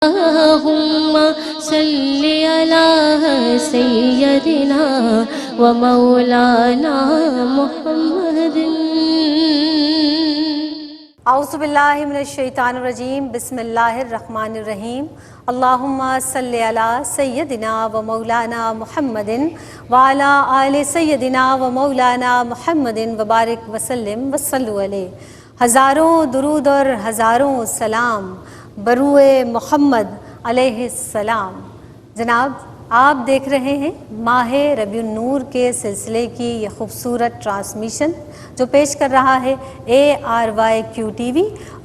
اللهم صل على سيدنا ومولانا محمد. اعوذ باللہ من الشیطان الرجیم. بسم اللہ الرحمن الرحیم. اللہم صلی علی سیدنا و مولانا محمد وعلی آل سیدنا و مولانا محمد وبارک وسلم وصلوا علیہ. ہزاروں درود اور ہزاروں سلام بروئے محمد علیہ السلام. جناب، آپ دیکھ رہے ہیں ماہ ربیع النور کے سلسلے کی یہ خوبصورت ٹرانسمیشن جو پیش کر رہا ہے ARYQ-TV،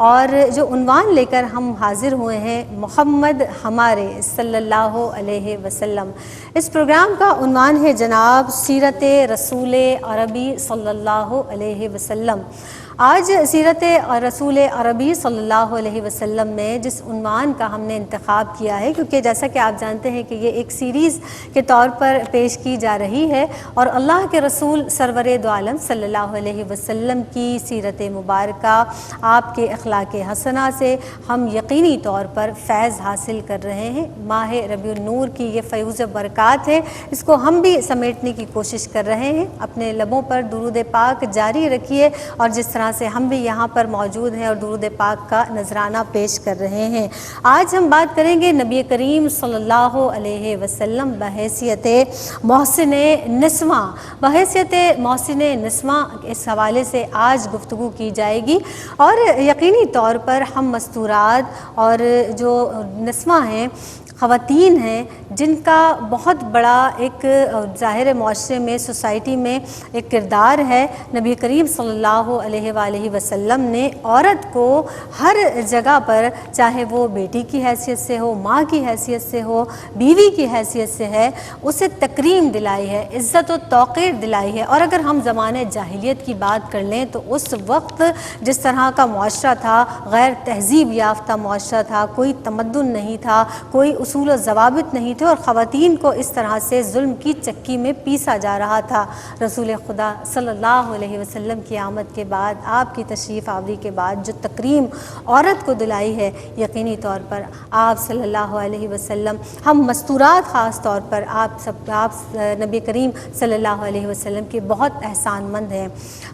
اور جو عنوان لے کر ہم حاضر ہوئے ہیں محمد ہمارے صلی اللہ علیہ وسلم. اس پروگرام کا عنوان ہے جناب سیرت رسول عربی صلی اللہ علیہ وسلم. آج سیرت رسول عربی صلی اللہ علیہ وسلم میں جس عنوان کا ہم نے انتخاب کیا ہے، کیونکہ جیسا کہ آپ جانتے ہیں کہ یہ ایک سیریز کے طور پر پیش کی جا رہی ہے، اور اللہ کے رسول سرور دو عالم صلی اللہ علیہ وسلم کی سیرت مبارکہ، آپ کے اخلاق حسنہ سے ہم یقینی طور پر فیض حاصل کر رہے ہیں. ماہ ربیع النور کی یہ فیوز برکات ہے، اس کو ہم بھی سمیٹنے کی کوشش کر رہے ہیں. اپنے لبوں پر درود پاک جاری رکھیے، اور جس طرح سے ہم بھی یہاں پر موجود ہیں اور درود پاک کا نذرانہ پیش کر رہے ہیں. آج ہم بات کریں گے نبی کریم صلی اللہ علیہ وسلم بحیثیت محسن نسواں. اس حوالے سے آج گفتگو کی جائے گی، اور یقینی طور پر ہم مستورات اور جو نسواں ہیں، خواتین ہیں، جن کا بہت بڑا ایک ظاہر معاشرے میں، سوسائٹی میں ایک کردار ہے. نبی کریم صلی اللہ علیہ وآلہ وسلم نے عورت کو ہر جگہ پر، چاہے وہ بیٹی کی حیثیت سے ہو، ماں کی حیثیت سے ہو، بیوی کی حیثیت سے ہے، اسے تکریم دلائی ہے، عزت و توقیر دلائی ہے. اور اگر ہم زمانہ جاہلیت کی بات کر لیں تو اس وقت جس طرح کا معاشرہ تھا، غیر تہذیب یافتہ معاشرہ تھا، کوئی تمدن نہیں تھا، کوئی اصول و ضوابط نہیں تھے، اور خواتین کو اس طرح سے ظلم کی چکی میں پیسا جا رہا تھا. رسول خدا صلی اللہ علیہ وسلم کی آمد کے بعد، آپ کی تشریف آوری کے بعد جو تکریم عورت کو دلائی ہے، یقینی طور پر آپ صلی اللہ علیہ وسلم، ہم مستورات خاص طور پر آپ نبی کریم صلی اللہ علیہ وسلم کے بہت احسان مند ہیں.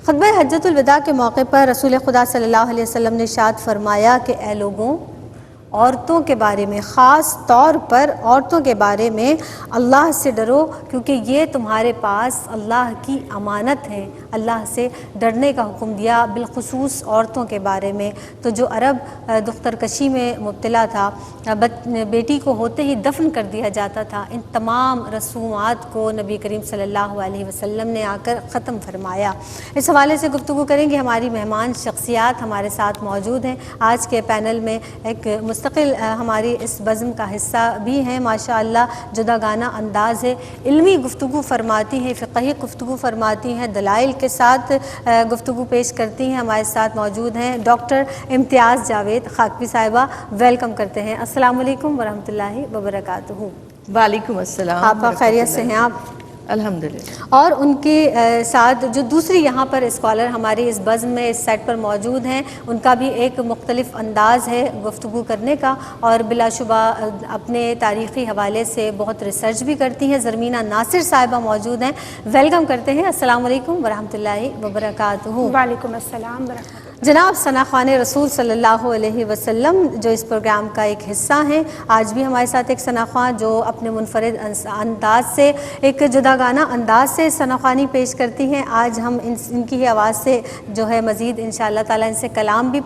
خطبہ حجۃ الوداع کے موقع پر رسول خدا صلی اللہ علیہ وسلم نے ارشاد فرمایا کہ اے لوگوں، عورتوں کے بارے میں، خاص طور پر عورتوں کے بارے میں اللہ سے ڈرو، کیونکہ یہ تمہارے پاس اللہ کی امانت ہے. اللہ سے ڈرنے کا حکم دیا، بالخصوص عورتوں کے بارے میں. تو جو عرب دختر کشی میں مبتلا تھا، بیٹی کو ہوتے ہی دفن کر دیا جاتا تھا، ان تمام رسومات کو نبی کریم صلی اللہ علیہ وسلم نے آ کر ختم فرمایا. اس حوالے سے گفتگو کریں گے. ہماری مہمان شخصیات ہمارے ساتھ موجود ہیں. آج کے پینل میں ایک مستقل ہماری اس بزم کا حصہ بھی ہیں، ماشاءاللہ جداگانہ انداز ہے، علمی گفتگو فرماتی ہیں، فقہی گفتگو فرماتی ہیں، دلائل کے ساتھ گفتگو پیش کرتی ہیں. ہمارے ساتھ موجود ہیں ڈاکٹر امتیاز جاوید خاکوی صاحبہ. ویلکم کرتے ہیں. السلام علیکم ورحمۃ اللہ وبرکاتہ. وعلیکم السلام. آپ خیریت سے ہیں؟ آپ الحمدللہ. اور ان کے ساتھ جو دوسری یہاں پر اسکالر ہماری اس بزم میں اس سیٹ پر موجود ہیں، ان کا بھی ایک مختلف انداز ہے گفتگو کرنے کا، اور بلا شبہ اپنے تاریخی حوالے سے بہت ریسرچ بھی کرتی ہیں. زرمینہ ناصر صاحبہ موجود ہیں. ویلکم کرتے ہیں. السلام علیکم ورحمۃ اللہ وبرکاتہ. وعلیکم السلام ورحمۃ اللہ. جناب ثنا خوان رسول صلی اللہ علیہ وسلم جو اس پروگرام کا ایک حصہ ہیں، آج بھی ہمارے ساتھ ایک ثنا خواں جو اپنے منفرد انداز سے، ایک جداگانہ انداز سے ثنا خوانی پیش کرتی ہیں. آج ہم ان کی ہی آواز سے جو ہے مزید انشاءاللہ تعالیٰ ان سے کلام بھی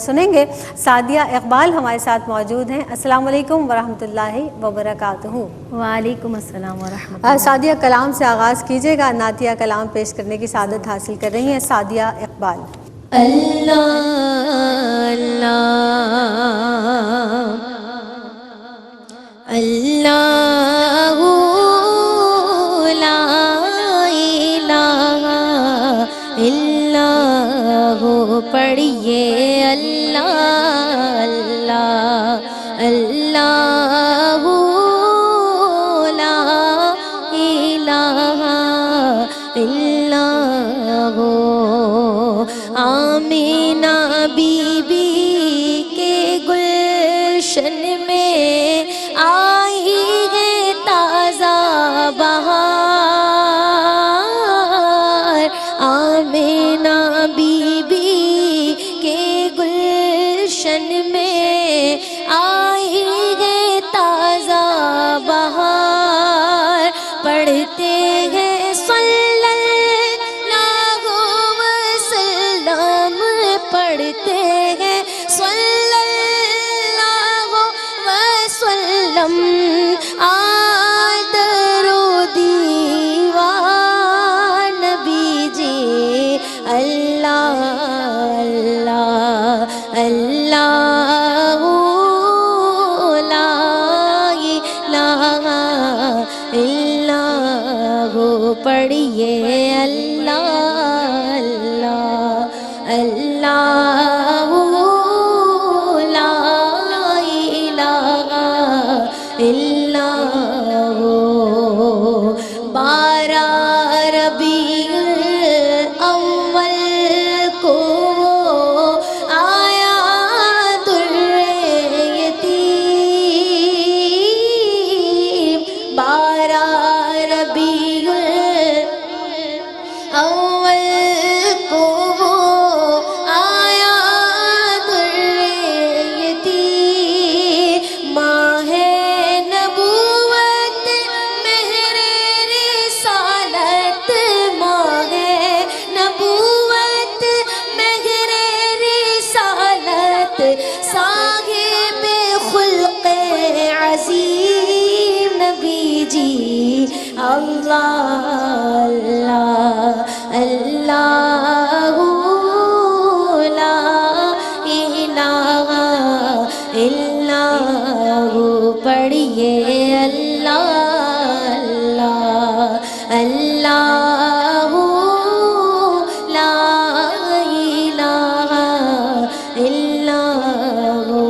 سنیں گے. سعدیہ اقبال ہمارے ساتھ موجود ہیں. السلام علیکم ورحمۃ اللہ وبرکاتہ. وعلیکم السلام ورحمۃ اللہ. سعدیہ کلام سے آغاز کیجیے گا. نعتیہ کلام پیش کرنے کی سعادت حاصل کر رہی ہیں سعدیہ اقبال. اللہ اللہ اللہ لا الہ الا ہو پڑھیے. اللہ اللہ اللہ لا الہ الا ہو. آمینہ بی بی کے گلشن میں شم درو دیوار نبی جی اللہ اللہ اللہ لا الہ الا ہو پڑھیے اللہ اللہ اللہ لا الہ الا ہو 12 ربیع الاول کو آیا در یتیم 12 ربیع الاول کو آیا در یتیم ماہ نبوت مہر رسالت ماہ نبوت مہر رسالت صاحب خلق عظیم نبی جی اللہ اللہ اللہ لا الہ الا ہو پڑھیے اللہ اللہ اللہ لا الہ الا ہو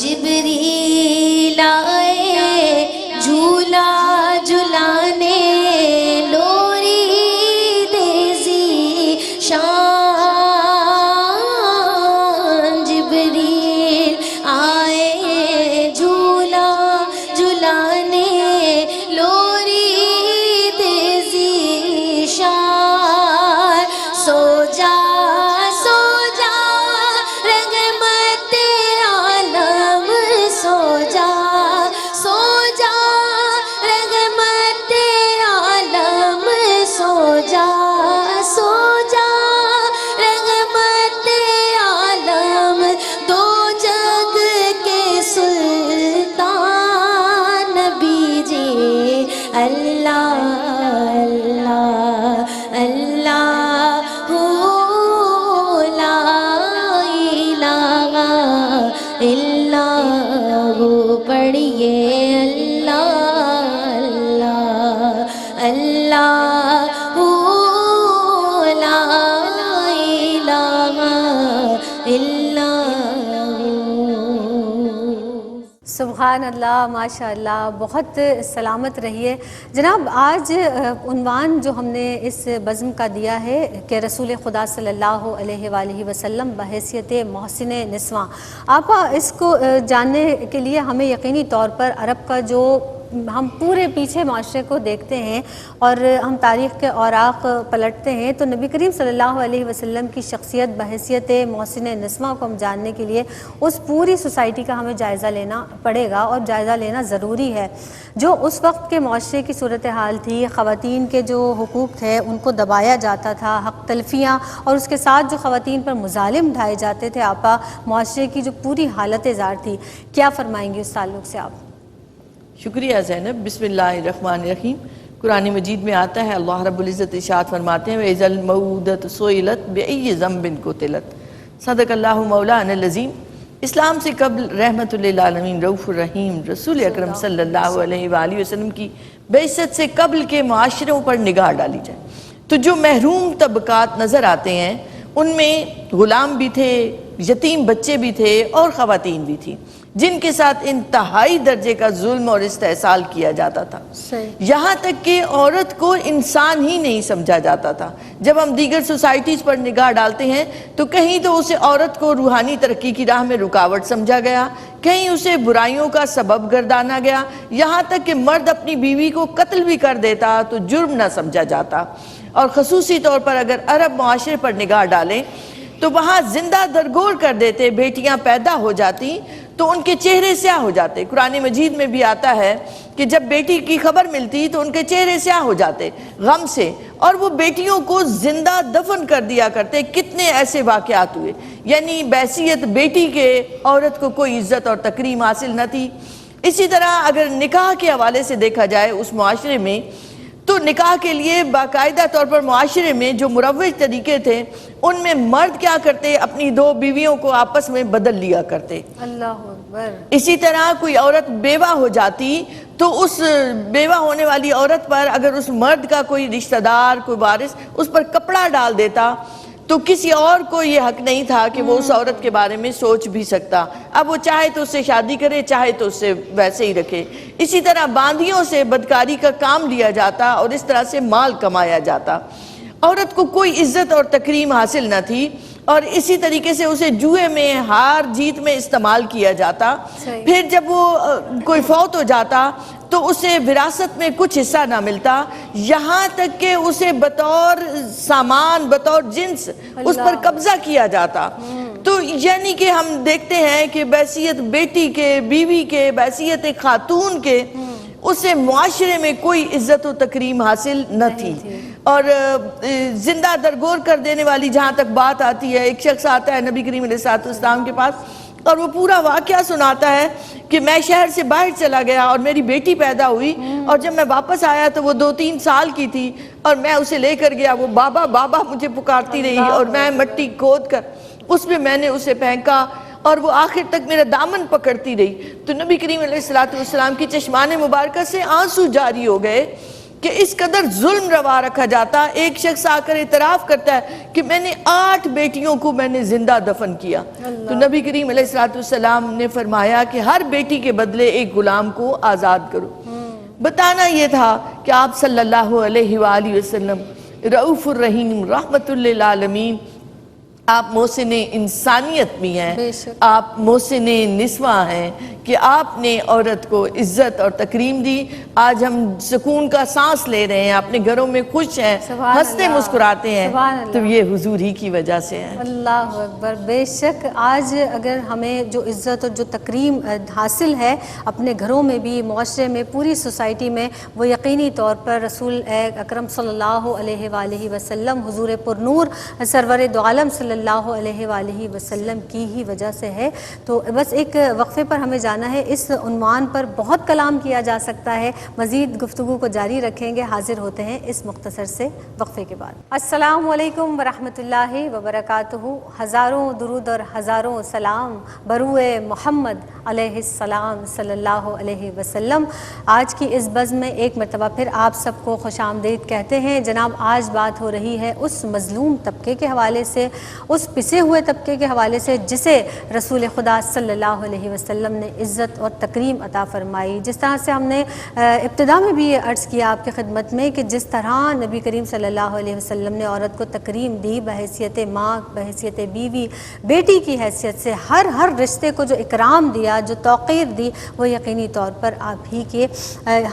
جبریل آئے جھولا جھلانے لوری دیزی شان جبریل آئے جھولا جھلانے لوری دیزی شان سو جا رحمت عالم سو جا رحمت عالم سو جا رحمت عالم دو جگ کے سلطان نبی جی اللہ اللہ اللہ لا الہ الا ہو پڑھیے اللہ اللہ اللہ لا الہ الا سبحان اللہ، ماشاء اللہ، بہت سلامت رہیے جناب۔ آج عنوان جو ہم نے اس بزم کا دیا ہے کہ رسول خدا صلی اللہ علیہ وآلہ وسلم بحیثیت محسن نسواں، آپ اس کو جاننے کے لیے ہمیں یقینی طور پر عرب کا جو ہم پورے پیچھے معاشرے کو دیکھتے ہیں اور ہم تاریخ کے اوراق پلٹتے ہیں تو نبی کریم صلی اللہ علیہ وسلم کی شخصیت بحیثیت محسن نسواں کو ہم جاننے کے لیے اس پوری سوسائٹی کا ہمیں جائزہ لینا پڑے گا اور جائزہ لینا ضروری ہے۔ جو اس وقت کے معاشرے کی صورتحال تھی، خواتین کے جو حقوق تھے ان کو دبایا جاتا تھا، حق تلفیاں اور اس کے ساتھ جو خواتین پر مظالم ڈھائے جاتے تھے، آپا معاشرے کی جو پوری حالت زار تھی، کیا فرمائیں گے اس تعلق سے آپ؟ شکریہ زینب۔ بسم اللہ الرحمن الرحیم۔ قرآن مجید میں آتا ہے، اللہ رب العزت ارشاد فرماتے ہیں وَإِذَا الْمَوْءُودَةُ سُئِلَتْ بِأَيِّ ذَنبٍ قُتِلَتْ۔ صدق اللہ مولانا العظیم۔ اسلام سے قبل رحمت للعالمین رؤوف الرحیم رسول اکرم صلی اللہ علیہ وآلہ وسلم کی بعثت سے قبل کے معاشروں پر نگاہ ڈالی جائے تو جو محروم طبقات نظر آتے ہیں ان میں غلام بھی تھے، یتیم بچے بھی تھے اور خواتین بھی تھی جن کے ساتھ انتہائی درجے کا ظلم اور استحصال کیا جاتا تھا۔ یہاں تک کہ عورت کو انسان ہی نہیں سمجھا جاتا تھا۔ جب ہم دیگر سوسائٹیز پر نگاہ ڈالتے ہیں تو کہیں تو اسے عورت کو روحانی ترقی کی راہ میں رکاوٹ سمجھا گیا، کہیں اسے برائیوں کا سبب گردانا گیا، یہاں تک کہ مرد اپنی بیوی کو قتل بھی کر دیتا تو جرم نہ سمجھا جاتا۔ اور خصوصی طور پر اگر عرب معاشرے پر نگاہ ڈالیں تو وہاں زندہ درگور کر دیتے، بیٹیاں پیدا ہو جاتی تو ان کے چہرے سیاہ ہو جاتے۔ قرآن مجید میں بھی آتا ہے کہ جب بیٹی کی خبر ملتی تو ان کے چہرے سیاہ ہو جاتے غم سے، اور وہ بیٹیوں کو زندہ دفن کر دیا کرتے۔ کتنے ایسے واقعات ہوئے، یعنی بحیثیت بیٹی کے عورت کو کوئی عزت اور تکریم حاصل نہ تھی۔ اسی طرح اگر نکاح کے حوالے سے دیکھا جائے اس معاشرے میں، تو نکاح کے لیے باقاعدہ طور پر معاشرے میں جو مروج طریقے تھے ان میں مرد کیا کرتے، اپنی دو بیویوں کو آپس میں بدل لیا کرتے۔ اللہ اکبر۔ اسی طرح کوئی عورت بیوہ ہو جاتی تو اس بیوہ ہونے والی عورت پر اگر اس مرد کا کوئی رشتہ دار، کوئی وارث اس پر کپڑا ڈال دیتا تو کسی اور کو یہ حق نہیں تھا کہ وہ اس عورت کے بارے میں سوچ بھی سکتا۔ اب وہ چاہے تو اس سے شادی کرے، چاہے تو اس سے ویسے ہی رکھے۔ اسی طرح باندھیوں سے بدکاری کا کام لیا جاتا اور اس طرح سے مال کمایا جاتا۔ عورت کو کوئی عزت اور تکریم حاصل نہ تھی، اور اسی طریقے سے اسے جوئے میں، ہار جیت میں استعمال کیا جاتا۔ پھر جب وہ کوئی فوت ہو جاتا تو اسے وراثت میں کچھ حصہ نہ ملتا، یہاں تک کہ اسے بطور سامان، بطور جنس اس پر قبضہ کیا جاتا۔ تو یعنی کہ ہم دیکھتے ہیں کہ بحیثیت بیٹی کے، بیوی کے، بحیثیت خاتون کے، اسے معاشرے میں کوئی عزت و تکریم حاصل نہ تھی۔ اور زندہ درگور کر دینے والی جہاں تک بات آتی ہے، ایک شخص آتا ہے نبی کریم علیہ السلام کے پاس اور وہ پورا واقعہ سناتا ہے کہ میں شہر سے باہر چلا گیا اور میری بیٹی پیدا ہوئی، اور جب میں واپس آیا تو وہ 2-3 سال کی تھی، اور میں اسے لے کر گیا، وہ بابا بابا مجھے پکارتی رہی، اور میں مٹی کھود کر اس میں میں نے اسے پھینکا، اور وہ آخر تک میرا دامن پکڑتی رہی۔ تو نبی کریم علیہ السلام کی چشمان مبارکہ سے آنسو جاری ہو گئے کہ اس قدر ظلم روا رکھا جاتا۔ ایک شخص آ کر اعتراف کرتا ہے کہ میں نے 8 بیٹیوں کو میں نے زندہ دفن کیا۔ تو نبی کریم علیہ السلام نے فرمایا کہ ہر بیٹی کے بدلے ایک غلام کو آزاد کرو۔ بتانا یہ تھا کہ آپ صلی اللہ علیہ وآلہ وسلم رؤوف الرحیم، رحمت للعالمین، آپ محسن انسانیت بھی ہیں، آپ محسن نسواں ہیں کہ آپ نے عورت کو عزت اور تکریم دی۔ آج ہم سکون کا سانس لے رہے ہیں، اپنے گھروں میں خوش ہیں، ہنستے مسکراتے ہیں، تو یہ حضور ہی کی وجہ سے ہے۔ اللہ اکبر۔ بے شک آج اگر ہمیں جو عزت اور جو تکریم حاصل ہے اپنے گھروں میں بھی، معاشرے میں، پوری سوسائٹی میں، وہ یقینی طور پر رسول اکرم صلی اللہ علیہ وآلہ وسلم، حضور پرنور سرور دو عالم صلی اللہ علیہ وآلہ وسلم کی ہی وجہ سے ہے۔ تو بس ایک وقفے پر ہمیں جانا ہے، اس عنوان پر بہت کلام کیا جا سکتا ہے، مزید گفتگو کو جاری رکھیں گے، حاضر ہوتے ہیں اس مختصر سے وقفے کے بعد۔ السلام علیکم ورحمۃ اللہ وبرکاتہ، ہزاروں درود اور ہزاروں سلام بروئے محمد علیہ السلام صلی اللہ علیہ وسلم۔ آج کی اس بزم میں ایک مرتبہ پھر آپ سب کو خوش آمدید کہتے ہیں۔ جناب آج بات ہو رہی ہے اس مظلوم طبقے کے حوالے سے، اس پسے ہوئے طبقے کے حوالے سے جسے رسول خدا صلی اللہ علیہ وسلم نے عزت اور تکریم عطا فرمائی۔ جس طرح سے ہم نے ابتدا میں بھی یہ عرض کیا آپ کی خدمت میں کہ جس طرح نبی کریم صلی اللہ علیہ وسلم نے عورت کو تکریم دی، بحیثیت ماں، بحیثیت بیوی، بیٹی کی حیثیت سے ہر رشتے کو جو اکرام دیا، جو توقیر دی، وہ یقینی طور پر آپ ہی کے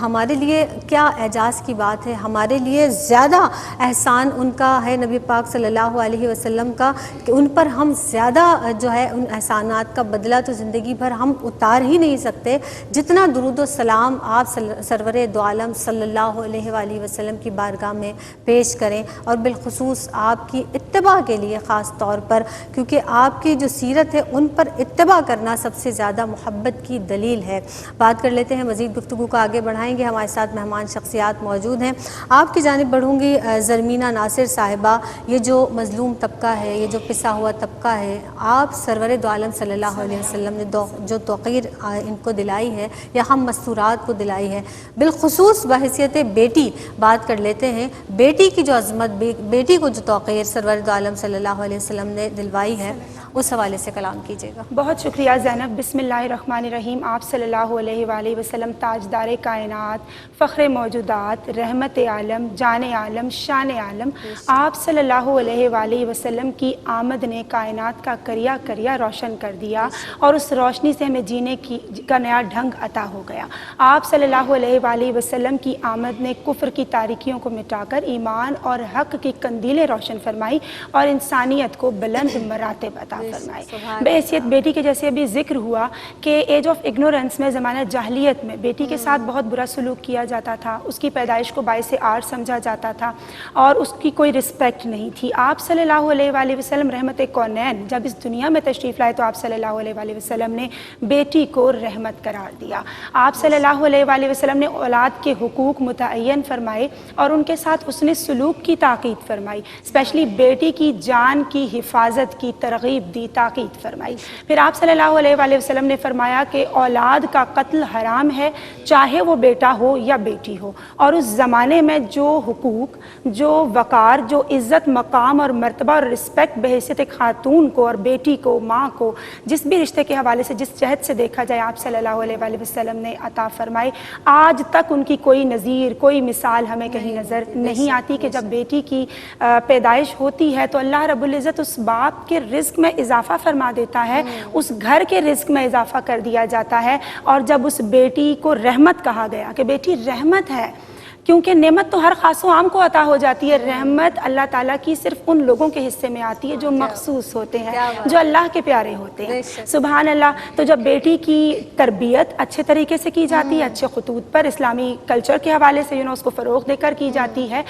ہمارے لیے کیا اعجاز کی بات ہے، ہمارے لیے زیادہ احسان ان کا ہے نبی پاک صلی اللہ علیہ وسلم کا، کہ ان پر ہم زیادہ جو ہے ان احسانات کا بدلہ تو زندگی بھر ہم اتار ہی نہیں سکتے، جتنا درود و سلام آپ سرور دو عالم صلی اللہ علیہ وآلہ وسلم کی بارگاہ میں پیش کریں، اور بالخصوص آپ کی اتباع کے لیے خاص طور پر، کیونکہ آپ کی جو سیرت ہے ان پر اتباع کرنا سب سے زیادہ محبت کی دلیل ہے۔ بات کر لیتے ہیں، مزید گفتگو کو آگے بڑھائیں گے، ہمارے ساتھ مہمان شخصیات موجود ہیں۔ آپ کی جانب بڑھوں گی زرمینہ ناصر صاحبہ۔ یہ جو مظلوم طبقہ ہے، یہ جو پسا ہوا طبقہ ہے، آپ سرور دو عالم صلی اللہ علیہ وسلم نے جو توقیر ان کو دلائی ہے یا ہم مستورات کو دلائی ہے، بالخصوص بحیثیت بیٹی بات کر لیتے ہیں، بیٹی کی جو عظمت، بیٹی کو جو توقیر سرور دو عالم صلی اللہ علیہ وسلم نے دلوائی ہے، اس حوالے سے کلام کیجیے گا۔ بہت شکریہ زینب۔ بسم اللہ الرحمن الرحیم۔ آپ صلی اللہ علیہ وآلہ وسلم تاجدار کائنات، فخر موجودات، رحمت عالم، جان عالم، شان عالم، آپ صلی اللہ علیہ وآلہ وسلم کی آمد نے کائنات کا کریا کریا روشن کر دیا، اور اس روشنی سے ہمیں جینے کا نیا ڈھنگ عطا ہو گیا۔ آپ صلی اللہ علیہ وآلہ وسلم کی آمد نے کفر کی تاریکیوں کو مٹا کر ایمان اور حق کی قندیلیں روشن فرمائی، اور انسانیت کو بلند مراتب عطا فرمائے۔ بحیثیت بیٹی کے جیسے ابھی ذکر ہوا کہ ایج آف اگنورنس میں زمانہ جاہلیت میں بیٹی کے ساتھ بہت برا سلوک کیا جاتا تھا، اس کی پیدائش کو باعث عار سمجھا جاتا تھا اور اس کی کوئی رسپیکٹ نہیں تھی۔ آپ صلی اللہ علیہ وآلہ وسلم رحمت کونین جب اس دنیا میں تشریف لائے تو آپ صلی اللہ علیہ وآلہ وسلم نے بیٹی کو رحمت قرار دیا۔ آپ صلی اللہ علیہ وآلہ وسلم نے اولاد کے حقوق متعین فرمائے اور ان کے ساتھ حسن سلوک کی تاکید فرمائی، اسپیشلی بیٹی کی جان کی حفاظت کی ترغیب دی، تاکید فرمائی۔ پھر آپ صلی اللہ علیہ وآلہ وسلم نے فرمایا کہ اولاد کا قتل حرام ہے، چاہے وہ بیٹا ہو یا بیٹی ہو، اور اس زمانے میں جو حقوق، جو وقار، جو عزت، مقام اور مرتبہ اور رسپیکٹ بحیثیت خاتون کو اور بیٹی کو، ماں کو، جس بھی رشتے کے حوالے سے جس جہت سے دیکھا جائے آپ صلی اللہ علیہ وآلہ وسلم نے عطا فرمائے، آج تک ان کی کوئی نظیر، کوئی مثال ہمیں کہیں نظر نہیں آتی کہ جب بیٹی کی پیدائش ہوتی ہے تو اللہ رب العزت اس باپ کے رزق میں اضافہ فرما دیتا ہے، اس گھر کے رزق میں اضافہ کر دیا جاتا ہے، اور جب اس بیٹی کو رحمت کہا گیا کہ بیٹی رحمت ہے، کیونکہ نعمت تو ہر خاص و عام کو عطا ہو جاتی ہے، رحمت اللہ تعالیٰ کی صرف ان لوگوں کے حصے میں آتی ہے جو مخصوص ہوتے ہیں، جو اللہ کے پیارے ہوتے ہیں، سبحان اللہ۔ تو جب بیٹی کی تربیت اچھے طریقے سے کی جاتی ہے، اچھے خطوط پر اسلامی کلچر کے حوالے سے اس کو فروغ دے کر کی جاتی ہے،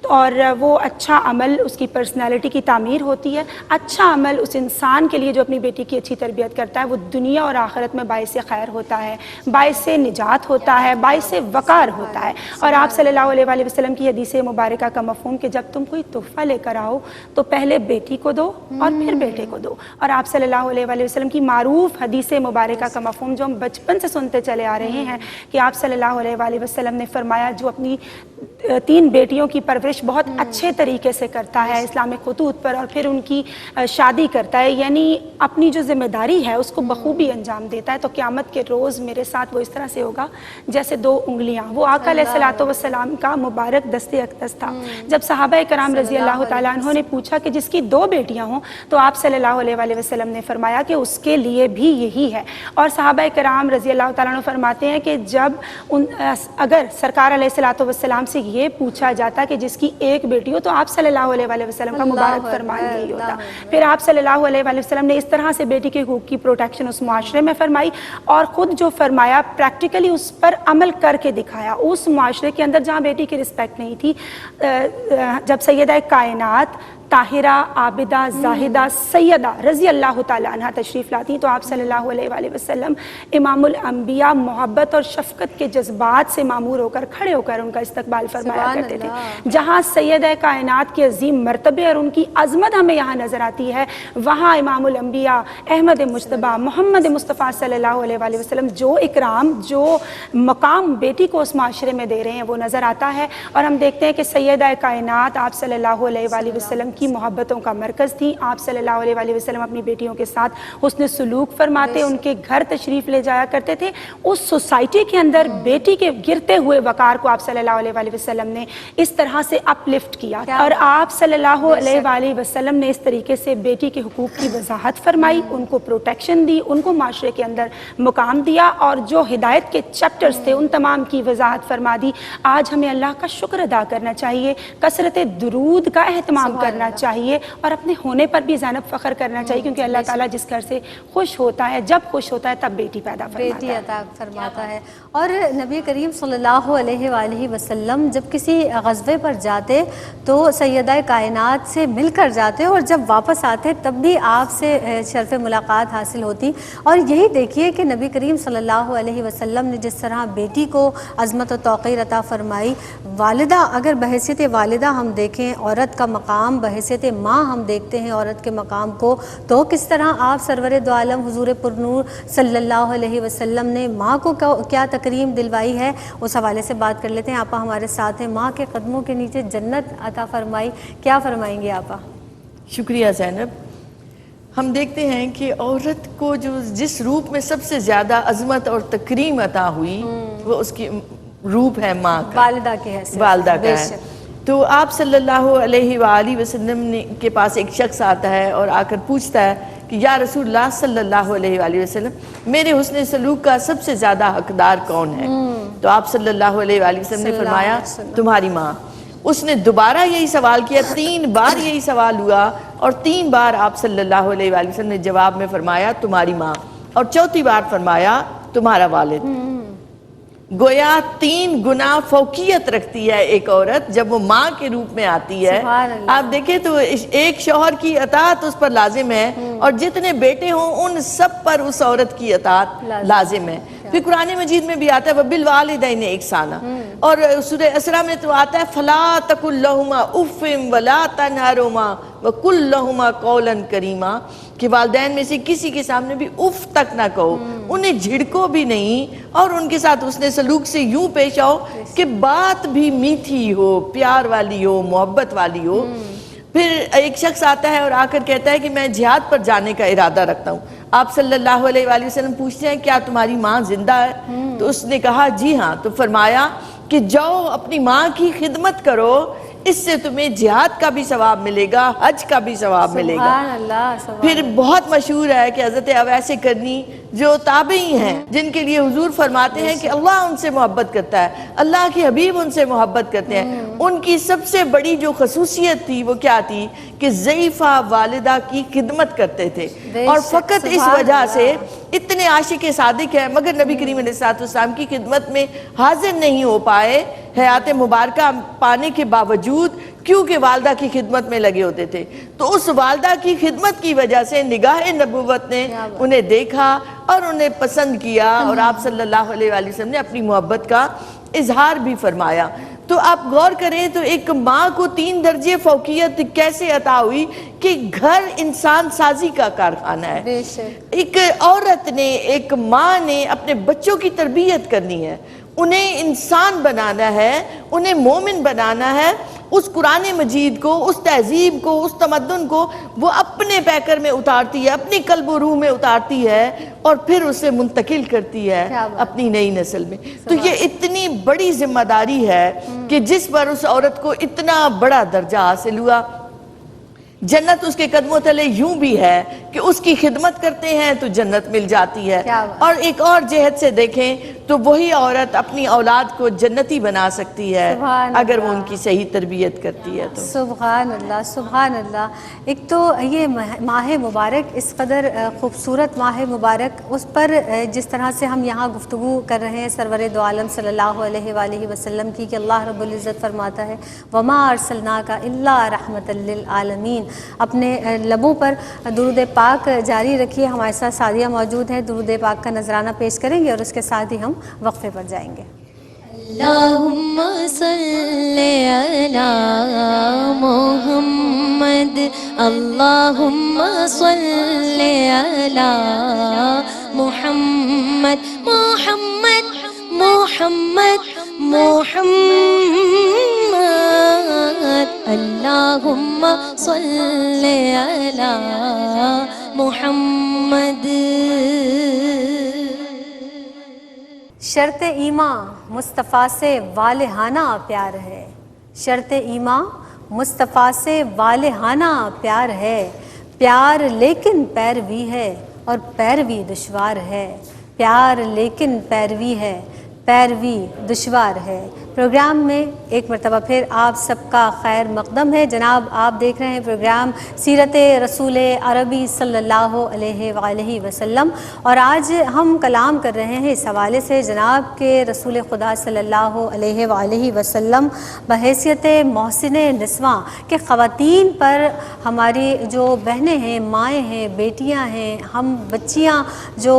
اور وہ اچھا عمل اس کی پرسنالٹی کی تعمیر ہوتی ہے، اچھا عمل اس انسان کے لیے جو اپنی بیٹی کی اچھی تربیت کرتا ہے وہ دنیا اور آخرت میں باعث خیر ہوتا ہے، باعث نجات ہوتا ہے، باعث وقار ہوتا ہے۔ اور آپ صلی اللہ علیہ وآلہ وسلم کی حدیث مبارکہ کا مفہوم کہ جب تم کوئی تحفہ لے کر آؤ تو پہلے بیٹی کو دو اور پھر بیٹے کو دو، اور آپ صلی اللہ علیہ وآلہ وسلم کی معروف حدیث مبارکہ کا مفہوم جو ہم بچپن سے سنتے چلے آ رہے ہیں کہ آپ صلی اللہ علیہ وآلہ وسلم نے فرمایا جو اپنی 3 بیٹیوں کی پرورش بہت اچھے طریقے سے کرتا ہے اسلامک خطوط پر اور پھر ان کی شادی کرتا ہے، یعنی اپنی جو ذمہ داری ہے اس کو بخوبی انجام دیتا ہے، تو قیامت کے روز میرے ساتھ وہ اس طرح سے ہوگا جیسے 2 انگلیاں۔ وہ آقا علیہ الصلوۃ والسلام کا مبارک دست اقدس تھا۔ جب صحابہ کرام رضی اللہ تعالیٰ عنہ نے پوچھا کہ جس کی 2 بیٹیاں ہوں تو آپ صلی اللہ علیہ وآلہ وسلم نے فرمایا کہ اس کے لیے بھی یہی ہے، اور صحابہ کرام رضی اللہ تعالیٰ عنہ فرماتے ہیں کہ جب اگر سرکار علیہ الصلوۃ والسلام سے یہ پوچھا جاتا کہ جس کی 1 بیٹی ہو تو آپ صلی اللہ علیہ وآلہ وسلم کا مبارک فرمان یہی ہوتا۔ پھر آپ صلی اللہ علیہ وآلہ وسلم نے اس طرح سے بیٹی کے حقوق کی پروٹیکشن اس معاشرے میں فرمائی اور خود جو فرمایا پریکٹیکلی اس پر عمل کر کے دکھایا۔ اس معاشرے کے اندر جہاں بیٹی کی رسپیکٹ نہیں تھی، جب سیدہ کائنات طاہرہ، عابدہ، زاہدہ، سیدہ رضی اللہ تعالیٰ عنہ تشریف لاتی تو آپ صلی اللہ علیہ وآلہ وسلم امام الانبیاء محبت اور شفقت کے جذبات سے معمور ہو کر کھڑے ہو کر ان کا استقبال فرمایا کرتے تھے۔ جہاں سیدہ کائنات کے عظیم مرتبے اور ان کی عظمت ہمیں یہاں نظر آتی ہے، وہاں امام الانبیاء احمد مجتبیٰ محمد مصطفیٰ صلی اللہ علیہ وآلہ وسلم جو اکرام، جو مقام بیٹی کو اس معاشرے میں دے رہے ہیں وہ نظر آتا ہے، اور ہم دیکھتے ہیں کہ سیدہ کائنات آپ صلی اللہ علیہ وآلہ وسلم کی محبتوں کا مرکز تھی۔ آپ صلی اللہ علیہ وآلہ وسلم اپنی بیٹیوں کے ساتھ حسن سلوک فرماتے، ان کے گھر تشریف لے جایا کرتے تھے۔ اس سوسائٹی کے اندر بیٹی کے گرتے ہوئے وقار کو آپ صلی اللہ علیہ وآلہ وسلم نے اس طرح سے اپ لفٹ کیا، اور آپ صلی اللہ علیہ وآلہ وسلم نے اس طریقے سے بیٹی کے حقوق کی وضاحت فرمائی، ان کو پروٹیکشن دی، ان کو معاشرے کے اندر مقام دیا، اور جو ہدایت کے چیپٹرز تھے ان تمام کی وضاحت فرما دی۔ آج ہمیں اللہ کا شکر ادا کرنا چاہیے، کثرت درود کا اہتمام کرنا چاہیے، اور اپنے ہونے پر بھی زینب فخر کرنا چاہیے، کیونکہ اللہ تعالیٰ جس گھر سے خوش ہوتا ہے، جب خوش ہوتا ہے تب بیٹی پیدا فرماتا ہے، بیٹی عطا فرماتا ہے۔ اور نبی کریم صلی اللہ علیہ وآلہ وسلم جب کسی غزوے پر جاتے تو سیدہ کائنات سے مل کر جاتے، اور جب واپس آتے تب بھی آپ سے شرف ملاقات حاصل ہوتی، اور یہی دیکھیے کہ نبی کریم صلی اللہ علیہ وسلم نے جس طرح بیٹی کو عظمت و توقیر عطا فرمائی، والدہ اگر بحیثیت والدہ ہم دیکھیں عورت کا مقام، بحیثیت ماں ہم دیکھتے ہیں عورت کے مقام کو، تو کس طرح آپ سرور دو عالم حضور پرنور صلی اللہ علیہ وسلم نے ماں کو کیا تکریم دلوائی ہے، اس حوالے سے بات کر لیتے ہیں۔ آپا ہمارے ساتھ ہیں، ماں کے قدموں کے نیچے جنت عطا فرمائی، کیا فرمائیں گے آپا؟ شکریہ زینب۔ ہم دیکھتے ہیں کہ عورت کو جو جس روپ میں سب سے زیادہ عظمت اور تکریم عطا ہوئی وہ اس کی روپ ہے ماں کا، والدہ کے حیثیت، والدہ کا ہے۔ تو آپ صلی اللہ علیہ وآلہ وسلم کے پاس ایک شخص آتا ہے اور آ کر پوچھتا ہے کہ یا رسول اللہ صلی اللہ علیہ وآلہ وسلم، میرے حسن سلوک کا سب سے زیادہ حقدار کون ہے؟ تو آپ صلی اللہ علیہ وآلہ وسلم نے فرمایا تمہاری ماں۔ اس نے دوبارہ یہی سوال کیا، 3 بار یہی سوال ہوا اور 3 بار آپ صلی اللہ علیہ وآلہ وسلم نے جواب میں فرمایا تمہاری ماں، اور 4تھی بار فرمایا تمہارا والد۔ گویا 3 گنا فوقیت رکھتی ہے ایک عورت جب وہ ماں کے روپ میں آتی ہے۔ سبحان اللہ۔ آپ دیکھیں تو ایک شوہر کی اطاعت اس پر لازم ہے، اور جتنے بیٹے ہوں ان سب پر اس عورت کی اطاعت لازم ہے۔ پھر قرآن مجید میں بھی آتا ہے وَبِالْوَالِدَيْنِ إِحْسَانًا، اور سورہ اسراء میں تو آتا ہے فَلَا تَقُل لَّهُمَا أُفٍّ وَلَا تَنْهَرْهُمَا وَقُل لَّهُمَا قَوْلًا كَرِيمًا، کہ والدین میں سے کسی کے سامنے بھی اف تک نہ کہو، انہیں جھڑکو بھی نہیں، اور ان کے ساتھ اس نے سلوک سے یوں پیش آؤ کہ بات بھی میٹھی ہو، پیار والی ہو، محبت والی ہو۔ پھر ایک شخص آتا ہے اور آ کر کہتا ہے کہ میں جہاد پر جانے کا ارادہ رکھتا ہوں۔ آپ صلی اللہ علیہ وآلہ وسلم پوچھتے ہیں کیا تمہاری ماں زندہ ہے؟ تو اس نے کہا جی ہاں۔ تو فرمایا کہ جاؤ اپنی ماں کی خدمت کرو، اس سے تمہیں جہاد کا بھی ثواب ملے گا، حج کا بھی ثواب ملے گا۔ سبحان اللہ، سبحان پھر بہت مشہور ہے کہ حضرت اویس کرنی جو تابعی ہیں، جن کے لیے حضور فرماتے ہیں کہ اللہ ان سے محبت کرتا ہے، اللہ کے حبیب ان سے محبت کرتے ہیں، ان کی سب سے بڑی جو خصوصیت تھی وہ کیا تھی کہ ضعیفہ والدہ کی خدمت کرتے تھے، اور فقط اس وجہ سے اتنے عاشق صادق ہیں مگر نبی کریم علیہ السلام کی خدمت میں حاضر نہیں ہو پائے حیات مبارکہ پانے کے باوجود، کیونکہ والدہ کی خدمت میں لگے ہوتے تھے۔ تو اس والدہ کی خدمت کی وجہ سے نگاہ نبوت نے انہیں دیکھا اور انہیں پسند کیا، اور آپ صلی اللہ علیہ وآلہ وسلم نے اپنی محبت کا اظہار بھی فرمایا۔ تو آپ غور کریں تو ایک ماں کو 3 درجے فوقیت کیسے عطا ہوئی کہ گھر انسان سازی کا کارخانہ ہے۔ بے شک۔ ایک عورت نے، ایک ماں نے اپنے بچوں کی تربیت کرنی ہے، انہیں انسان بنانا ہے، انہیں مومن بنانا ہے۔ اس قرآن مجید کو، اس تہذیب کو، اس تمدن کو وہ اپنے پیکر میں اتارتی ہے، اپنی قلب و روح میں اتارتی ہے، اور پھر اسے منتقل کرتی ہے اپنی نئی نسل میں۔ تو یہ اتنی بڑی ذمہ داری ہے کہ جس پر اس عورت کو اتنا بڑا درجہ حاصل ہوا۔ جنت اس کے قدموں تلے یوں بھی ہے کہ اس کی خدمت کرتے ہیں تو جنت مل جاتی ہے، اور ایک اور جہت سے دیکھیں تو وہی عورت اپنی اولاد کو جنتی بنا سکتی ہے اگر وہ ان کی صحیح تربیت کرتی ہے تو۔ سبحان اللہ، سبحان اللہ۔ ایک تو یہ ماہ مبارک، اس قدر خوبصورت ماہ مبارک، اس پر جس طرح سے ہم یہاں گفتگو کر رہے ہیں سرور دو عالم صلی اللہ علیہ وآلہ وسلم کی، کہ اللہ رب العزت فرماتا ہے وَمَا أَرْسَلْنَاكَ إِلَّا رَحْمَةً لِّلْعَالَمِينَ۔ اپنے لبوں پر درود پاک جاری رکھیے۔ ہمارے ساتھ سعدیہ موجود ہے، درود پاک کا نذرانہ پیش کریں گے، اور اس کے ساتھ ہی ہم وقفے پر جائیں گے۔ اللہم صلی علی محمد، اللہم صلی علی محمد، محمد محمد محمد، اللہم صلی علی محمد۔ شرط ایمان مصطفیٰ سے والہانہ پیار ہے، شرط ایمان مصطفیٰ سے والہانہ پیار ہے، پیار لیکن پیروی ہے اور پیروی دشوار ہے، پیار لیکن پیروی ہے، پیروی دشوار ہے۔ پروگرام میں ایک مرتبہ پھر آپ سب کا خیر مقدم ہے۔ جناب آپ دیکھ رہے ہیں پروگرام سیرت رسول عربی صلی اللہ علیہ وآلہ وسلم، اور آج ہم کلام کر رہے ہیں اس حوالے سے جناب کے رسول خدا صلی اللہ علیہ وآلہ وسلم بحیثیت محسن نسواں کہ خواتین پر ہماری جو بہنیں ہیں، مائیں ہیں، بیٹیاں ہیں، ہم بچیاں جو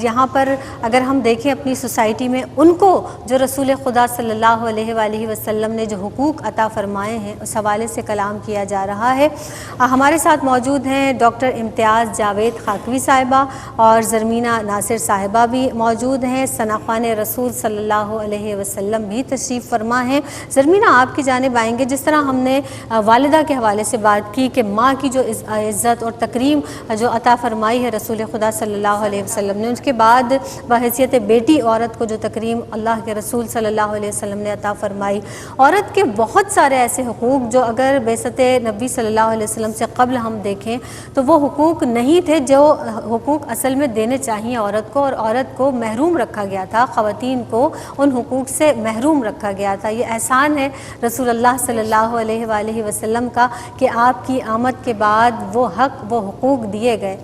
یہاں پر اگر ہم دیکھیں اپنی سوسائٹی میں، ان کو جو رسول خدا صلی اللہ علیہ وآلہ وسلم نے جو حقوق عطا فرمائے ہیں اس حوالے سے کلام کیا جا رہا ہے۔ ہمارے ساتھ موجود ہیں ڈاکٹر امتیاز جاوید خاکوی صاحبہ اور زرمینہ ناصر صاحبہ بھی موجود ہیں، ثنا خوان رسول صلی اللہ علیہ وسلم بھی تشریف فرما ہیں۔ زرمینہ آپ کی جانب آئیں گے۔ جس طرح ہم نے والدہ کے حوالے سے بات کی کہ ماں کی جو عزت اور تکریم جو عطا فرمائی ہے رسول خدا صلی اللہ علیہ وسلم نے، اس کے بعد بحیثیت بیٹی عورت کو جو تکریم اللہ کے رسول صلی اللہ علیہ وسلم نے عطا فرمائی. عورت کے بہت سارے ایسے حقوق جو اگر بعثت نبی صلی اللہ علیہ وسلم سے قبل ہم دیکھیں تو وہ حقوق نہیں تھے جو حقوق اصل میں دینے چاہیے عورت کو, اور عورت کو محروم رکھا گیا تھا, خواتین کو ان حقوق سے محروم رکھا گیا تھا. یہ احسان ہے رسول اللہ صلی اللہ علیہ وآلہ وسلم کا کہ آپ کی آمد کے بعد وہ حق وہ حقوق دیے گئے.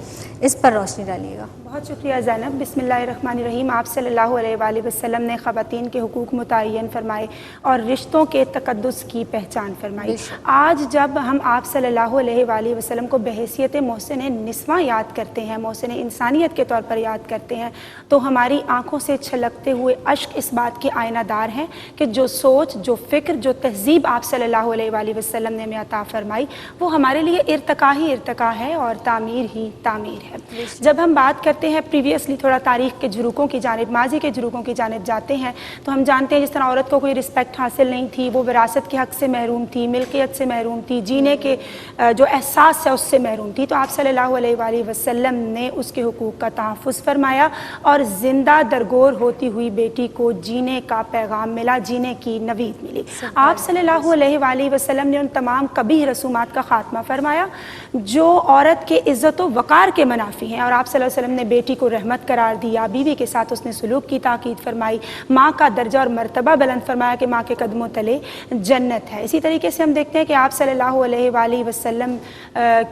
اس پر روشنی ڈالیے گا. بہت شکریہ زینب. بسم اللہ الرحمن الرحیم. آپ صلی اللہ علیہ وآلہ وسلم نے خواتین کے حقوق متعین فرمائے اور رشتوں کے تقدس کی پہچان فرمائی. آج جب ہم آپ صلی اللہ علیہ وآلہ وسلم کو بحیثیت محسن نسواں یاد کرتے ہیں, محسن انسانیت کے طور پر یاد کرتے ہیں, تو ہماری آنکھوں سے چھلکتے ہوئے اشک اس بات کے آئینہ دار ہیں کہ جو سوچ, جو فکر, جو تہذیب آپ صلی اللہ علیہ وآلہ وسلم نے ہمیں عطا فرمائی وہ ہمارے لیے ارتقا ہی ارتقا ہے اور تعمیر ہی تعمیر ہے. جب ہم بات کرتے ہیں پریویسلی تھوڑا تاریخ کے جھروکوں کی جانب, ماضی کے جھروکوں کی جانب جاتے ہیں تو ہم جانتے ہیں جس طرح عورت کو کوئی رسپیکٹ حاصل نہیں تھی, وہ وراثت کے حق سے محروم تھی, ملکیت سے محروم تھی, جینے کے جو احساس ہے اس سے محروم تھی. تو آپ صلی اللہ علیہ وآلہ وسلم نے اس کے حقوق کا تحفظ فرمایا اور زندہ درگور ہوتی ہوئی بیٹی کو جینے کا پیغام ملا, جینے کی نوید ملی. آپ صلی اللہ علیہ وآلہ وسلم نے ان تمام قبیح رسومات کا خاتمہ فرمایا جو عورت کے عزت و وقار کے منافی ہیں, اور آپ صلی اللہ علیہ وسلم نے بیٹی کو رحمت قرار دیا, بیوی کے ساتھ اس نے سلوک کی تاکید فرمائی, ماں کا درجہ اور مرتبہ بلند فرمایا کہ ماں کے قدموں تلے جنت ہے. اسی طریقے سے ہم دیکھتے ہیں کہ آپ صلی اللہ علیہ وآلہ وسلم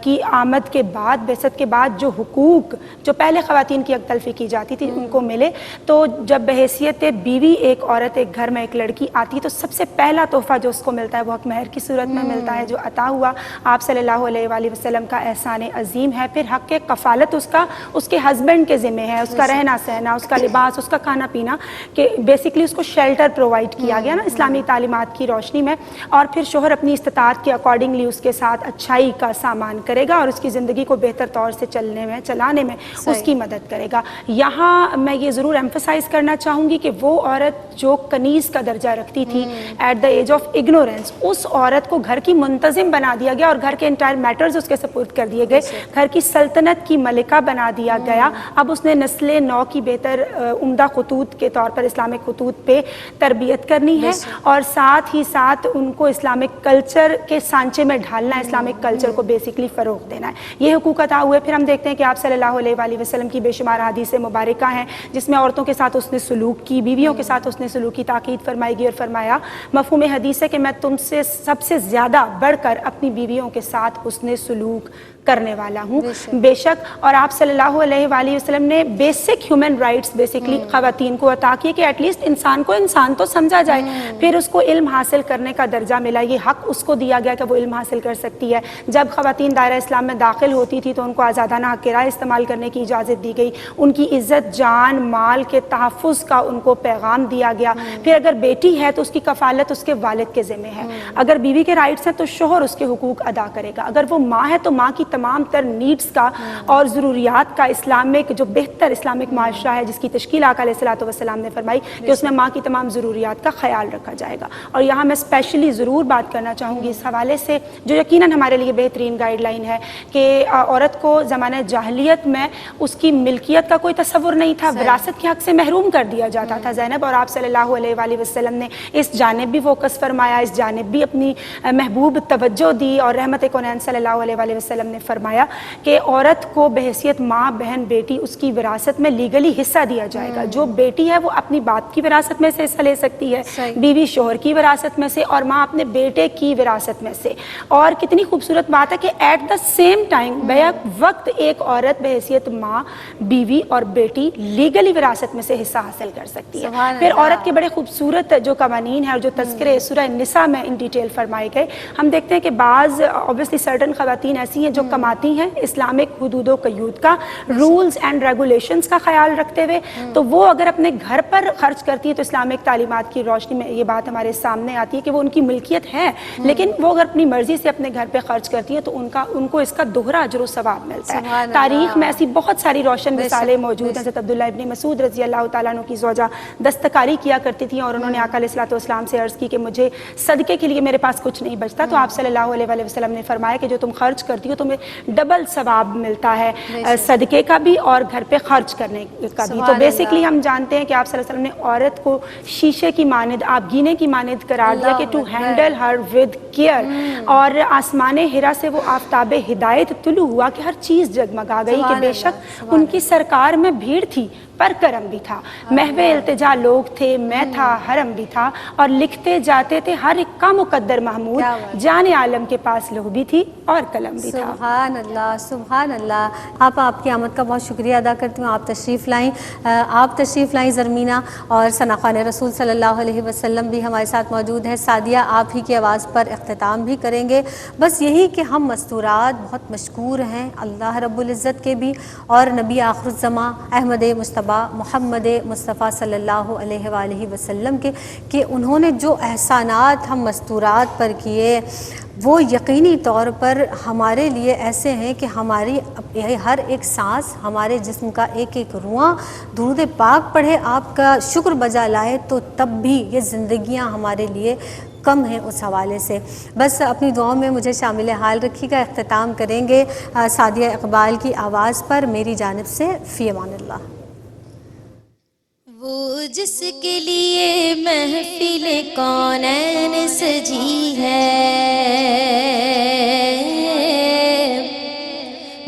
کی آمد کے بعد, بعثت کے بعد جو حقوق جو پہلے خواتین کی یک تلفی کی جاتی تھی ان کو ملے, تو جب بحیثیت بیوی ایک عورت ایک گھر میں ایک لڑکی آتی تو سب سے پہلا تحفہ جو اس کو ملتا ہے وہ حق مہر کی صورت میں ملتا ہے جو عطا ہوا آپ صلی اللہ علیہ وآلہ وسلم کا احسان عظیم ہے. پھر حق کفالت اس کے ہسبینڈ کے ذمہ ہے, اس کا رہنا سہنا, اس کا لباس, اس کا کھانا پینا, کہ بیسکلی اس کو شیلٹر پرووائڈ کیا گیا نا اسلامی تعلیمات کی روشنی میں. اور پھر شوہر اپنی استطاعت کے اکارڈنگلی اس کے ساتھ اچھائی کا سامان کرے گا اور اس کی زندگی کو بہتر طور سے چلانے میں اس کی مدد کرے گا. یہاں میں یہ ضرور ایمفسائز کرنا چاہوں گی کہ وہ عورت جو کنیز کا درجہ رکھتی تھی at the age of ignorance, اس عورت کو گھر کی منتظم بنا دیا گیا اور گھر کے انٹائر میٹرز اس کے سپورٹ کر دیے گئے, گھر کی سلطنت کی ملکہ بنا دیا گیا. اب اس نے نسل نو کی بہتر عمدہ خطوط کے طور پر اسلامک خطوط پہ تربیت کرنی ہے اور ساتھ ہی ساتھ ان کو اسلامک کلچر کے سانچے میں ڈھالنا ہے, اسلامک کلچر کو بیسکلی فروغ دینا ہے. یہ حقوق عطا ہوئے. پھر ہم دیکھتے ہیں کہ آپ صلی اللہ علیہ وآلہ وسلم کی بے شمار حدیث مبارکہ ہیں جس میں عورتوں کے ساتھ اس نے سلوک کی, بیویوں کے ساتھ اس نے سلوک کی تاکید فرمائی گئی اور فرمایا مفہوم حدیث ہے کہ میں تم سے سب سے زیادہ بڑھ کر اپنی بیویوں کے ساتھ اس نے سلوک کرنے والا ہوں. بے شک. اور آپ صلی اللہ علیہ وآلہ وسلم نے بیسک ہیومن رائٹس بیسکلی خواتین کو عطا کیے کہ ایٹ لیسٹ انسان کو انسان تو سمجھا جائے. پھر اس کو علم حاصل کرنے کا درجہ ملا, یہ حق اس کو دیا گیا کہ وہ علم حاصل کر سکتی ہے. جب خواتین دائرہ اسلام میں داخل ہوتی تھی تو ان کو آزادانہ حق رائے استعمال کرنے کی اجازت دی گئی, ان کی عزت جان مال کے تحفظ کا ان کو پیغام دیا گیا. پھر اگر بیٹی ہے تو اس کی کفالت اس کے والد کے ذمہ ہے, اگر بیوی کے رائٹس ہیں تو شوہر اس کے حقوق ادا کرے گا, اگر وہ ماں ہے تو ماں کی تمام تر نیڈز کا اور ضروریات کا اسلامک جو بہتر اسلامک معاشرہ ہے جس کی تشکیل آقا علیہ الصلوۃ والسلام نے فرمائی کہ اس میں ماں کی تمام ضروریات کا خیال رکھا جائے گا. اور یہاں میں اسپیشلی ضرور بات کرنا چاہوں گی اس حوالے سے جو یقیناً ہمارے لیے بہترین گائیڈ لائن ہے کہ عورت کو زمانہ جاہلیت میں اس کی ملکیت کا کوئی تصور نہیں تھا, وراثت کے حق سے محروم کر دیا جاتا تھا زینب, اور آپ صلی اللہ علیہ وآلہ وسلم نے اس جانب بھی فوکس فرمایا, اس جانب بھی اپنی محبوب توجہ دی. اور رحمت کونین صلی اللہ علیہ وآلہ وسلم نے فرمایا کہ عورت کو بحیثیت ماں بہن بیٹی اس کی وراثت میں لیگلی حصہ دیا جائے گا. جو بیٹی ہے وہ اپنی باپ کی وراثت میں سے حصہ لے سکتی ہے, بیوی شوہر کی وراثت میں سے, اور ماں اپنے بیٹے کی وراثت میں سے. اور کتنی خوبصورت بات ہے کہ ایٹ دا سیم ٹائم بیک وقت ایک عورت بحیثیت ماں بیوی اور بیٹی لیگلی وراثت میں سے حصہ حاصل کر سکتی ہے. پھر عورت کے بڑے خوبصورت جو قوانین ہیں اور جو تذکرے سورہ نساء میں ان ڈیٹیل فرمائے گئے. ہم دیکھتے ہیں کہ بعض اوبیسلی سرٹن خواتین ایسی ہیں جو کماتی ہیں اسلامک حدود و قیود کا, رولز اینڈ ریگولیشنز کا خیال رکھتے ہوئے, تو وہ اگر اپنے گھر پر خرچ کرتی ہے تو اسلامک تعلیمات کی روشنی میں یہ بات ہمارے سامنے آتی ہے کہ وہ ان کی ملکیت ہے, لیکن وہ اگر اپنی مرضی سے اپنے گھر پہ خرچ کرتی ہے تو ان کو اس کا دوہرا اجر و ثواب ملتا ہے. تاریخ میں ایسی بہت ساری روشن مثالیں موجود ہیں. حضرت عبداللہ ابن مسعود رضی اللہ تعالیٰ عنہ کی زوجہ دستکاری کیا کرتی تھی اور انہوں نے آقا علیہ الصلوۃ والسلام سے عرض کی کہ مجھے صدقے کے لیے میرے پاس کچھ نہیں بچتا, تو آپ صلی اللہ علیہ وسلم نے فرمایا کہ جو تم خرچ کرتی ہو تمہیں ڈبل ثواب ملتا ہے، صدقے کا بھی اور گھر پہ خرچ کرنے کا بھی۔ تو بیسکلی ہم جانتے ہیں کہ آپ صلی اللہ علیہ وسلم نے عورت کو شیشے کی مانند، آپ گینے کی مانند قرار دیا کہ to handle her with care, اور آسمان ہرا سے وہ آفتاب ہدایت طلوع ہوا کہ ہر چیز جگمگا گئی کہ بے شک ان کی سرکار میں بھیڑ تھی پر کرم بھی تھا، محو التجا لوگ تھے، میں تھا، حرم بھی تھا، اور لکھتے جاتے تھے ہر ایک کا مقدر محمود، جان عالم کے پاس لوح بھی تھی اور قلم بھی تھا۔ سبحان اللہ، سبحان اللہ۔ آپ کی آمد کا بہت شکریہ ادا کرتی ہوں، آپ تشریف لائیں زرمینہ، اور ثنا خوان رسول صلی اللہ علیہ وسلم بھی ہمارے ساتھ موجود ہیں۔ سعدیہ آپ ہی کی آواز پر اختتام بھی کریں گے۔ بس یہی کہ ہم مستورات بہت مشکور ہیں اللہ رب العزت کے بھی، اور نبی آخر الزماں احمد مصطفیٰ محمد مصطفیٰ صلی اللہ علیہ وآلہ وسلم کے، کہ انہوں نے جو احسانات ہم مستورات پر کیے وہ یقینی طور پر ہمارے لیے ایسے ہیں کہ ہماری ہر ایک سانس، ہمارے جسم کا ایک ایک رواں درود پاک پڑھے، آپ کا شکر بجا لائے، تو تب بھی یہ زندگیاں ہمارے لیے کم ہیں اس حوالے سے۔ بس اپنی دعاؤں میں مجھے شامل حال رکھیے گا۔ اختتام کریں گے سعدیہ اقبال کی آواز پر میری جانب سے، فی امان اللہ۔ وہ جس کے لیے محفل کونین سجی ہے،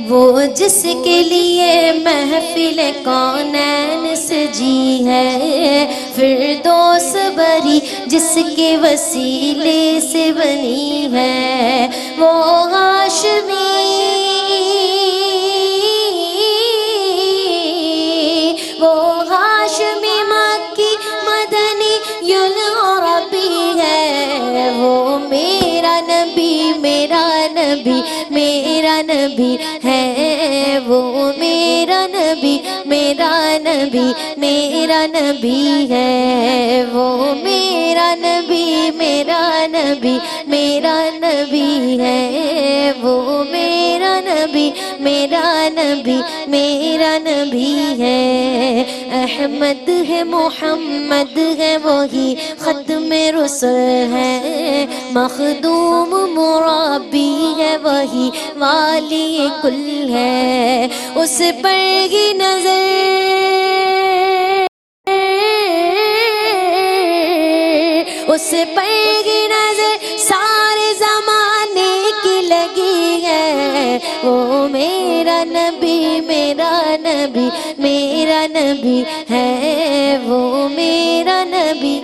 وہ جس کے لیے محفل کونین سجی ہے، فردوس بری جس کے وسیلے سے بنی ہے، وہ ہاشمی مکی مدنی العربی ہے، وہ میرا نبی میرا نبی میرا نبی ہے، وہ میرا نبی میرا نبی میرا نبی ہے، وہ میرا نبی میرا نبی میرا نبی ہے، وہ میرا نبی میرا نبی میرا نبی ہے، احمد ہے محمد ہے وہی ختم رسل ہے، مخدوم مرابی ہے وہی والی کل ہے، اس پر ہی نظر اس پر ہی نظر سارے زمانے کی لگی ہے، وہ میرا نبی میرا نبی میرا نبی ہے، وہ میرا نبی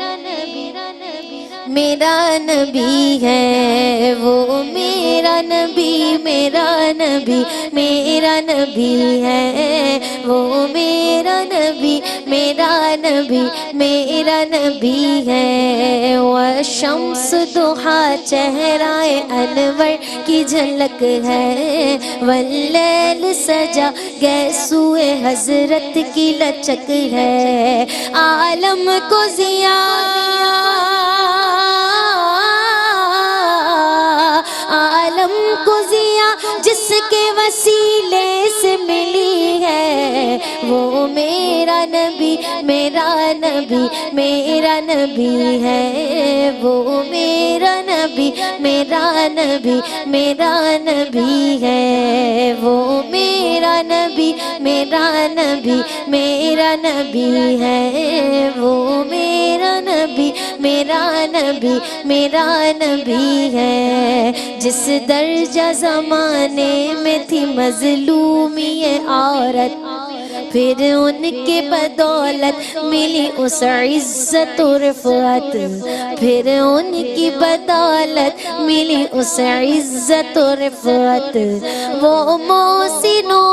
میرا نبی ہے، وہ میرا نبی میرا نبی میرا نبی ہے، وہ میرا نبی میرا نبی میرا نبی ہے، والشمس ضحیٰ چہرہ انور کی جھلک ہے، واللیل سجا گیسوئے حضرت کی لچک ہے، عالم کو عالم کو ضیا جس کے وسیلے سے ملی ہے، وہ میرا نبی میرا نبی میرا نبی ہے، وہ میرا نبی میرا نبی میرا نبی ہے، وہ میرا نبی میرا نبی میرا نبی ہے، وہ میرا نبی میرا نبی میرا نبی ہے، جس درجہ زمانے میں تھی مظلومی یہ عورت، پھر ان کے بدولت ملی اس عزت و رفعت، پھر ان کی بدولت ملی اس عزت و رفعت، وہ محسنوں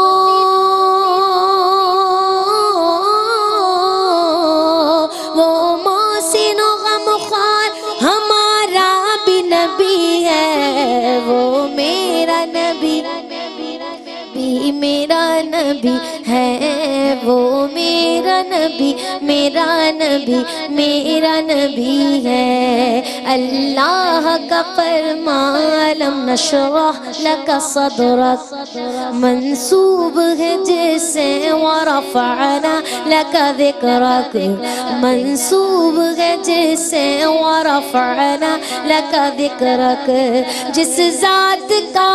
غمخوار ہمارا بھی نبی ہے، وہ میرا نبی میرا نبی ہے، وہ میرا نبی میرا نبی میرا نبی ہے، اللہ کا فرمان لم نشرح لک صدرک منسوب ہے جسے ورفعنا لک ذکرک، منسوب ہے جسے ورفعنا لک ذکرک، جس ذات کا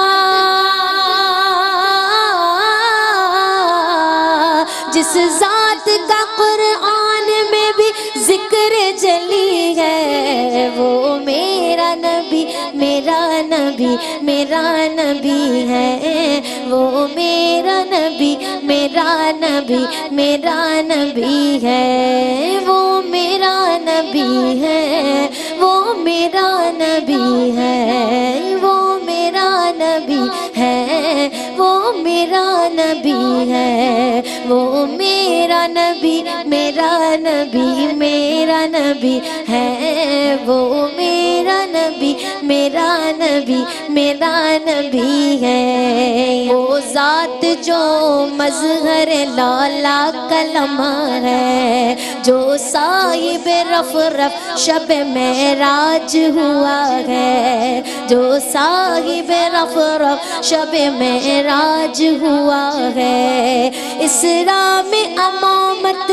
جس ذات کا قرآن میں بھی ذکر جلی ہے، وہ میرا نبی میرا نبی میرا نبی ہے، وہ میرا نبی میرا نبی میرا نبی ہے، وہ میرا نبی ہے، وہ میرا نبی ہے، وہ میرا نبی ہے، وہ میرا نبی ہے، وہ میرا نبی میرا نبی میرا نبی ہے، وہ میرا نبی میرا نبی میرا نبی ہے، وہ ذات جو مظہر لالا کلمہ ہے، جو صاحب رف رف شب معراج ہوا ہے، جو صاحب رف رف شب معراج ہوا ہے، اسراء میں امامت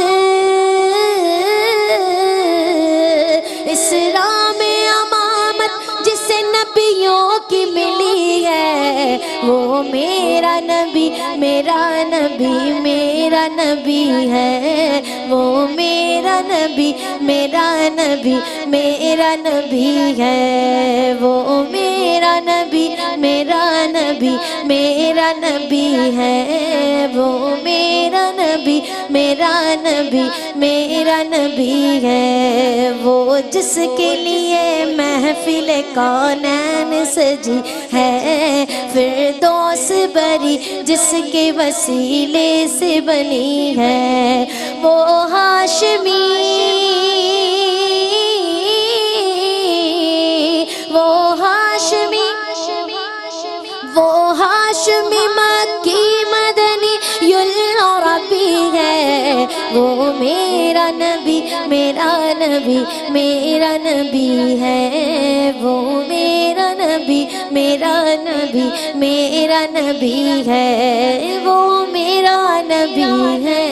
اسراء میں امامت جسے نبیوں کی ملی ہے، وہ میرا نبی میرا نبی میرا نبی ہے، وہ میرا نبی میرا نبی میرا نبی ہے، وہ میرا نبی میرا نبی میرا نبی ہے، وہ میرا نبی میرا نبی میرا نبی ہے، وہ جس کے لیے محفل کونین سجی ہے، فردوس بری جس کے وسیلے سے بنی ہے، وہ ہاشمی وہ ہاشمی وہ ہاشمی مکی مدنی العربی ہے، وہ میرا نبی میرا نبی میرا نبی ہے، وہ میرا نبی میرا نبی میرا نبی ہے، وہ میرا نبی ہے،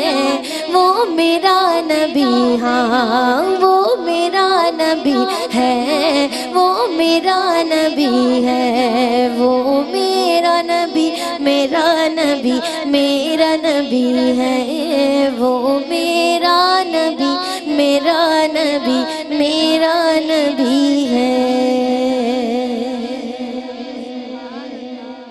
وہ میرا نبی ہاں وہ میرا نبی ہے، وہ میرا نبی ہے، وہ میرا نبی میرا نبی میرا نبی ہے، وہ میرا نبی میرا نبی میرا نبی